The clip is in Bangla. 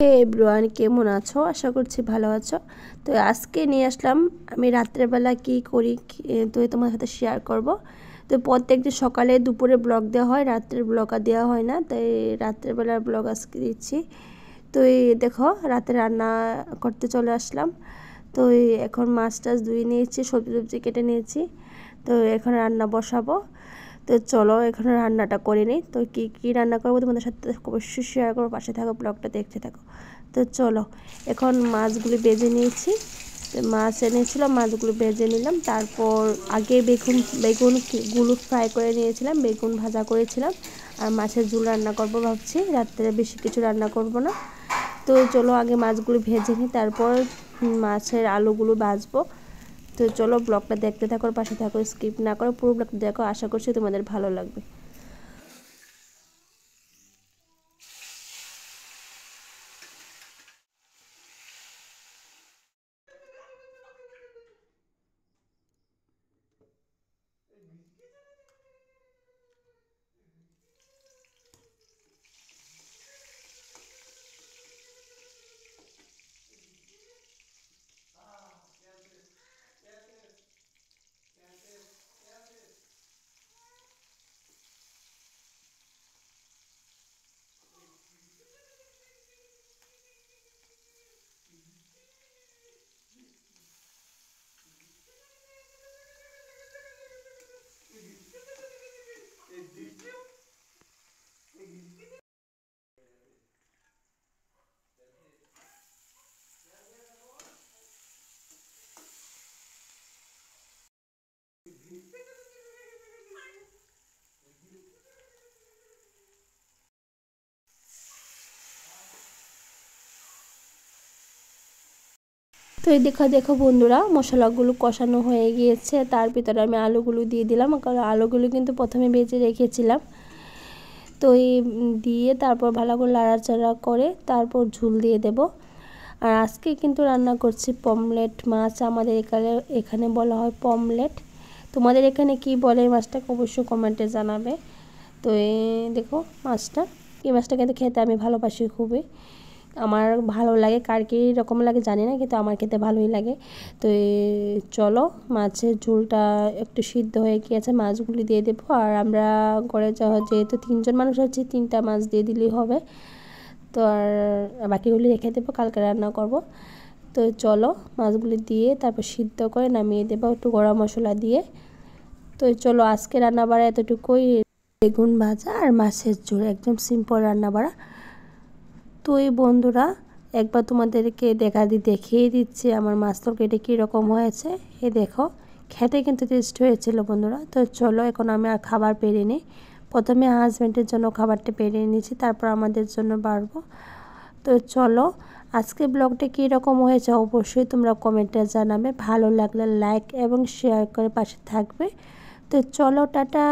হে এভরিওয়ান, কেমন আছো? আশা করছি ভালো আছো। তো আজকে নিয়ে আসলাম আমি রাত্রেবেলা কি করি, তো তোমার সাথে শেয়ার করব। তো প্রত্যেকদিন সকালে দুপুরে ব্লগ দেওয়া হয়, রাত্রের ব্লগ আর দেওয়া হয় না, তাই রাত্রেবেলার ব্লগ আজকে দিচ্ছি। তো এই দেখো রাতে রান্না করতে চলে আসলাম। তো এখন মাছ টাছ ধুয়ে নিয়েছি, সবজি টবজি কেটে নিয়েছি। তো এখন রান্না বসাবো। তো চলো এখানে রান্নাটা করে নিই। তো কী কী রান্না করবো তোমাদের সাথে অবশ্যই শেয়ার করবো, পাশে থাকো, ব্লগটা দেখতে থাকো। তো চলো এখন মাছগুলি ভেজে নিয়েছি। মাছ এনেছিলাম, মাছগুলো ভেজে নিলাম। তারপর আগে বেগুনগুলো ফ্রাই করে নিয়েছিলাম, বেগুন ভাজা করেছিলাম। আর মাছের ঝোল রান্না করব ভাবছি, রাত্রে বেশি কিছু রান্না করব না। তো চলো আগে মাছগুলো ভেজে নিই, তারপর মাছের আলুগুলো ভাজবো। তো চলো ব্লগটা দেখতে থাকো, পাশে থাকো, স্কিপ না করো, পুরো ব্লগটা দেখো। আশা করছি তোমাদের ভালো লাগবে। তো এই দেখো দেখো বন্ধুরা, মশলাগুলো কষানো হয়ে গিয়েছে। তার ভিতরে আমি আলুগুলো দিয়ে দিলাম, কারণ আলুগুলো কিন্তু প্রথমে ভেজে রেখেছিলাম। তো এই দিয়ে তারপর ভালো করে নাড়াচাড়া করে তারপর ঝোল দিয়ে দেব। আর আজকে কিন্তু রান্না করছি পমলেট মাছ। আমাদের এখানে বলা হয় পমলেট। তোমাদের এখানে কি বলে মাছটাকে অবশ্যই কমেন্টে জানাবে। তো এই দেখো মাছটা, এই মাছটা কিন্তু খেতে আমি ভালোবাসি খুবই, আমার ভালো লাগে। কার কী রকম লাগে জানি না, কিন্তু আমার খেতে ভালোই লাগে। তো চলো মাছের ঝোলটা একটু সিদ্ধ হয়ে গিয়েছে, মাছগুলি দিয়ে দেবো। আর আমরা ঘরে যেহেতু 3জন মানুষ আছি, 3টা মাছ দিয়ে দিলেই হবে। তো আর বাকিগুলি রেখে দেবো, কালকে রান্না করব। তো চলো মাছগুলি দিয়ে তারপর সিদ্ধ করে নামিয়ে দেবো একটু গরম মশলা দিয়ে। তো চলো আজকে রান্না বাড়া এতটুকুই, বেগুন ভাজা আর মাছের ঝোল, একদম সিম্পল রান্না বাড়া। তো এই বন্ধুরা একবার তোমাদেরকে দেখিয়ে দিচ্ছি আমার মাছ তরকারিটা কীরকম হয়েছে। এ দেখো খেতে কিন্তু টেস্ট হয়েছিল বন্ধুরা। তো চলো এখন আমি আর খাবার পেরে নিই। প্রথমে হাজব্যান্ডের জন্য খাবারটা পেরে নিয়েছি, তারপর আমাদের জন্য বাড়বো। তো চলো আজকে ব্লগটা কীরকম হয়েছে অবশ্যই তোমরা কমেন্টে জানাবে। ভালো লাগলে লাইক এবং শেয়ার করে পাশে থাকবে। তো চলো টাটা।